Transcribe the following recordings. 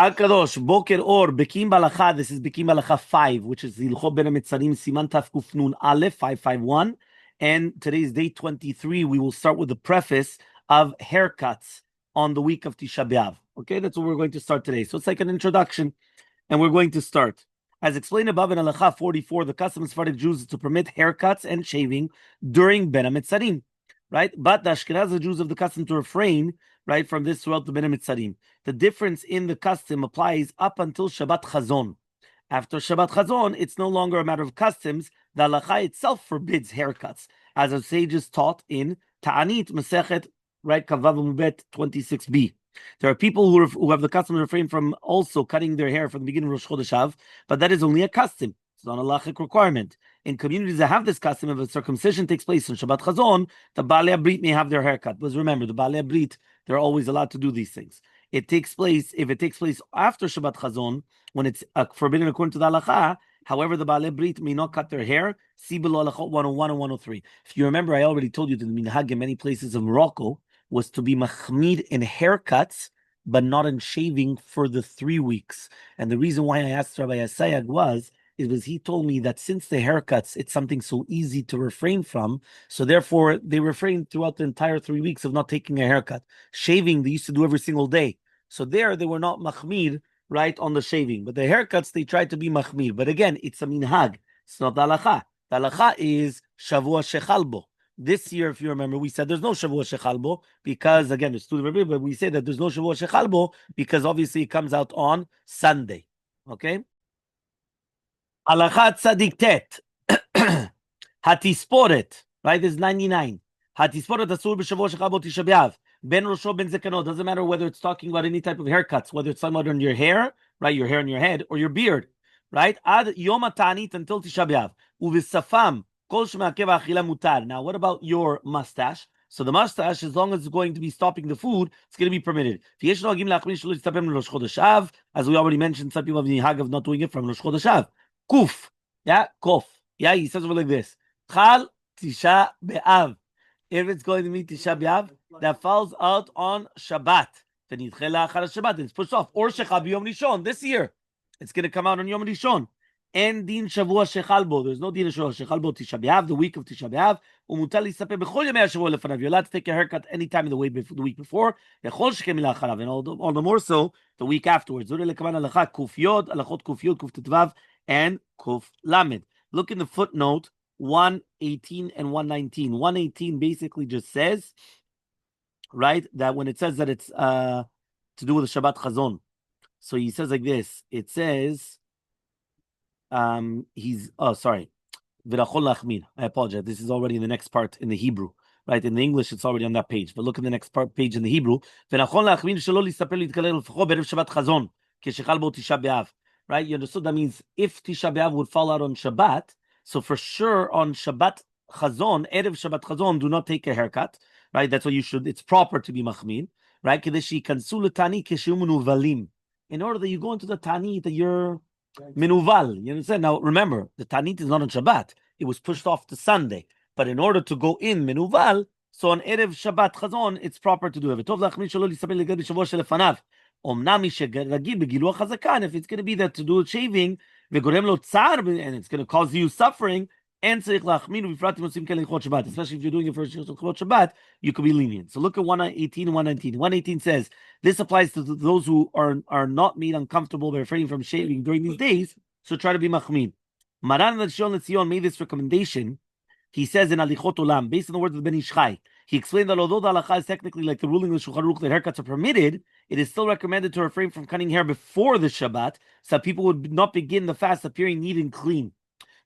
Al-Kadosh, Boker Or, Bekiim Bahalacha. This is Bekiim Bahalacha 5, which is Hilchot Ben Hametsarim Siman Taf Kuf Nun Aleph 551. And today's day 23. We will start with the preface of haircuts on the week of Tisha B'Av. Okay, that's what we're going to start today. So it's like an introduction, and we're going to start. As explained above in Halacha 44, the custom of Sephardic Jews is to permit haircuts and shaving during Ben Hametsarim, right? But the Ashkenazi Jews have the custom to refrain, right, from this throughout the Ben Hametsarim. The difference in the custom applies up until Shabbat Chazon. After Shabbat Chazon, it's no longer a matter of customs. The halacha itself forbids haircuts, as our sages taught in Ta'anit Masechet, right, Kavav Mubet 26b. There are people who have the custom to refrain from also cutting their hair from the beginning of Rosh Chodesh Av, but that is only a custom. It's not a halachic requirement. In communities that have this custom, if a circumcision takes place on Shabbat Chazon, the Baalei Brit may have their haircut. Because remember, the Baalei Brit, they're always allowed to do these things. If it takes place after Shabbat Chazon, when it's forbidden according to the halacha, however, the Baalei Brit may not cut their hair. See below halachot 101 and 103. If you remember, I already told you that the minhag in many places of Morocco was to be machmid in haircuts, but not in shaving for the 3 weeks. And the reason why I asked Rabbi Asayag was he told me that since the haircuts, it's something so easy to refrain from, so therefore they refrained throughout the entire 3 weeks of not taking a haircut. Shaving, they used to do every single day. So there, they were not machmir, right, on the shaving. But the haircuts, they tried to be machmir. But again, it's a minhag. It's not the halacha. The halacha is Shavua Shechalbo. This year, if you remember, we said there's no Shavua Shechalbo because, again, it's to Rabbi, but we say that there's no Shavua Shechalbo because obviously it comes out on Sunday. Okay? Halachat Tzadik Tet. Hatisporet. Right? This is 99. Hatisporet Asur B'Shavua Shechalbo Tisha B'Av. Ben Rosho Ben Zekano. Doesn't matter whether it's talking about any type of haircuts, whether it's talking about on your hair, right? Your hair on your head, or your beard, right? Ad Yom HaTa'anit until Tisha B'Av. U'v'safam kol shema'akev ha'achila mutar. Now, what about your mustache? So the mustache, as long as it's going to be stopping the food, it's going to be permitted. As we already mentioned, some people have the hag of not doing it from Rosh Chodesh Av. Kuf. Yeah, kof. Yeah, he says it like this. Chal Tisha B'Av. If it's going to be Tisha B'Av, that falls out on Shabbat. Then it's pushed off. Or Shechal B'Yom Rishon. This year, it's going to come out on Yom Rishon. And Din Shavua Shechalbo. There's no Din Shavua Shechalbo Tisha B'Av, the week of Tisha B'Av. You're allowed to take a haircut anytime in the week before. And all the more so the week afterwards. Kuf Yod, Alachot Kuf Yod, Kuf Tetvav, and Kuf Lamed. Look in the footnote 118 and 119. 118 basically just says, right, that when it says that it's to do with the Shabbat Chazon. So he says like this. It says, sorry. I apologize. This is already in the next part in the Hebrew. Right, in the English, it's already on that page. But look in the next page in the Hebrew. Right, you understood? That means if Tisha B'Av would fall out on Shabbat, so for sure on Shabbat Chazon, Erev Shabbat Chazon, do not take a haircut. Right, that's what you should. It's proper to be machmir. Right, in order that you go into the Tanit that you're menuval. You understand? Now remember, the Tanit is not on Shabbat. It was pushed off to Sunday. But in order to go in menuval, so on Erev Shabbat Chazon, it's proper to do it. And if it's going to be that to do shaving, and it's going to cause you suffering, especially if you're doing it for Shabbat, you could be lenient. So look at 118 and 119. 118 says, this applies to those who are not made uncomfortable by refraining from shaving during these days, so try to be machmir. Maran Letzion made this recommendation. He says in Alichot Olam, based on the words of Ben Ish Chai, he explained that although the halacha is technically like the ruling of the Shulchan Aruch that haircuts are permitted, it is still recommended to refrain from cutting hair before the Shabbat, so that people would not begin the fast appearing neat and clean.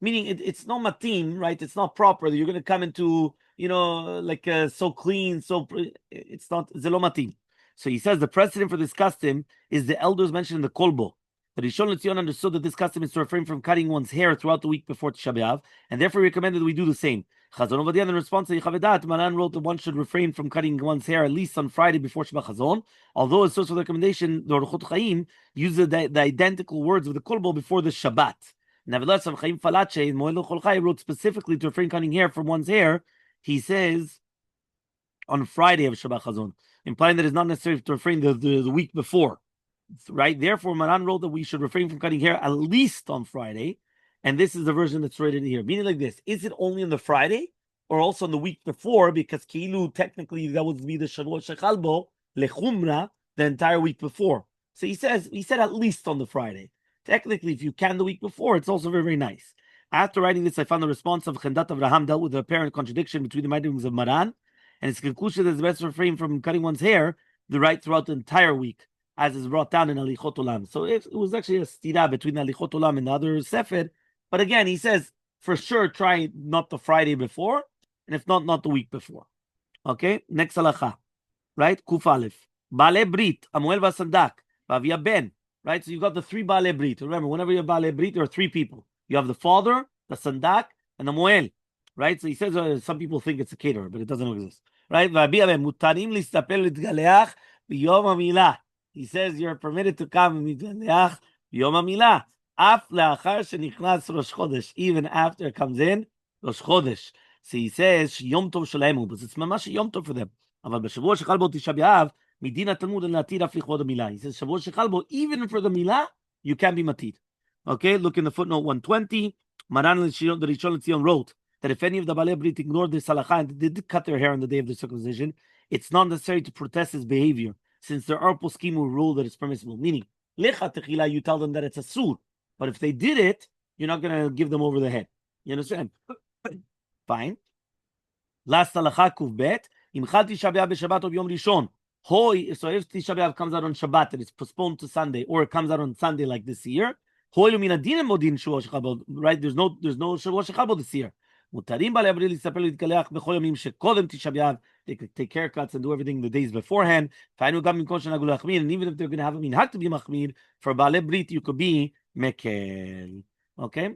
Meaning it's not matim, right? It's not proper that you're going to come into, like so clean, so it's not zelo matim. So he says the precedent for this custom is the elders mentioned in the Kolbo. But Rishon LeZion understood that this custom is to refrain from cutting one's hair throughout the week before Tisha B'Av, and therefore he recommended that we do the same. Chazon Ovadia, in response to Yechavedat, Maran wrote that one should refrain from cutting one's hair at least on Friday before Shabbat Chazon, although a source of the recommendation, the Orchot Chaim, uses the identical words of the Kolbo before the Shabbat. Nevertheless, Rav Chaim Falache in Moed Chol Chai wrote specifically to refrain cutting hair from one's hair. He says on Friday of Shabbat Chazon, implying that it's not necessary to refrain the week before. right? Therefore, Maran wrote that we should refrain from cutting hair at least on Friday. And this is the version that's written here. Meaning like this, is it only on the Friday or also on the week before? Because Kilu, technically, that would be the Shavua Shechalbo, Lechumra, the entire week before. So he said at least on the Friday. Technically, if you can the week before, it's also very, very nice. After writing this, I found the response of Chendat Avraham dealt with the apparent contradiction between the writings of Maran and its conclusion that it's best to refrain from cutting one's hair the right throughout the entire week, as is brought down in Alichot Olam. So it was actually a stira between Alichot Olam and the other Sefer. But again, he says, for sure, try not the Friday before, and if not the week before. Okay, next halacha, right? Kuf Aleph. Bale Brit, Amuel Vasandak, Vavia Ben. Right, so you've got the three Bale Brit. Remember, whenever you have Bale Brit, there are three people. You have the father, the Sandak, and the Moel. Right, so he says some people think it's a caterer, but it doesn't exist. Right, Mutarim Listapel Galeach Biyom Amilah. He says you're permitted to come and mitgaleach Yom HaMilah. Af le'achar shenichnas Rosh Chodesh, even after it comes in Rosh Chodesh. So he says Yom Tov Shalemu, but it's mamash Yom Tov for them. אבל בשבוע שחל בו תשעה באב, מדין התלמוד אין להתיר אף לכבוד המילה. He says שבוע שחל b'o, even for the milah, you can be matid. Okay, look in the footnote 120. Maran the Rishon LeZion wrote that if any of the Balei Brit ignored this halacha and did cut their hair on the day of the circumcision, it's not necessary to protest his behavior, since there are poskim who rule that it's permissible. Meaning, lecha techila, you tell them that it's a sur, but if they did it, you're not going to give them over the head. You understand? Fine. Last halacha kuf bet. Im chal Tisha B'Av b'Shabbat or Yom Rishon. Hoy, so if Tisha B'Av comes out on Shabbat and it's postponed to Sunday, or it comes out on Sunday like this year, hoy lo min adin modin Shavua Shechalbo. Right? There's no Shavua Shechalbo this year. Mutarim balei avril yisapel להתגלח b'chol yomim shekodem Tisha B'Av. They could take haircuts and do everything the days beforehand. And even if they're going to have a minhag to be machmir, for balei brit you could be mekel. Okay?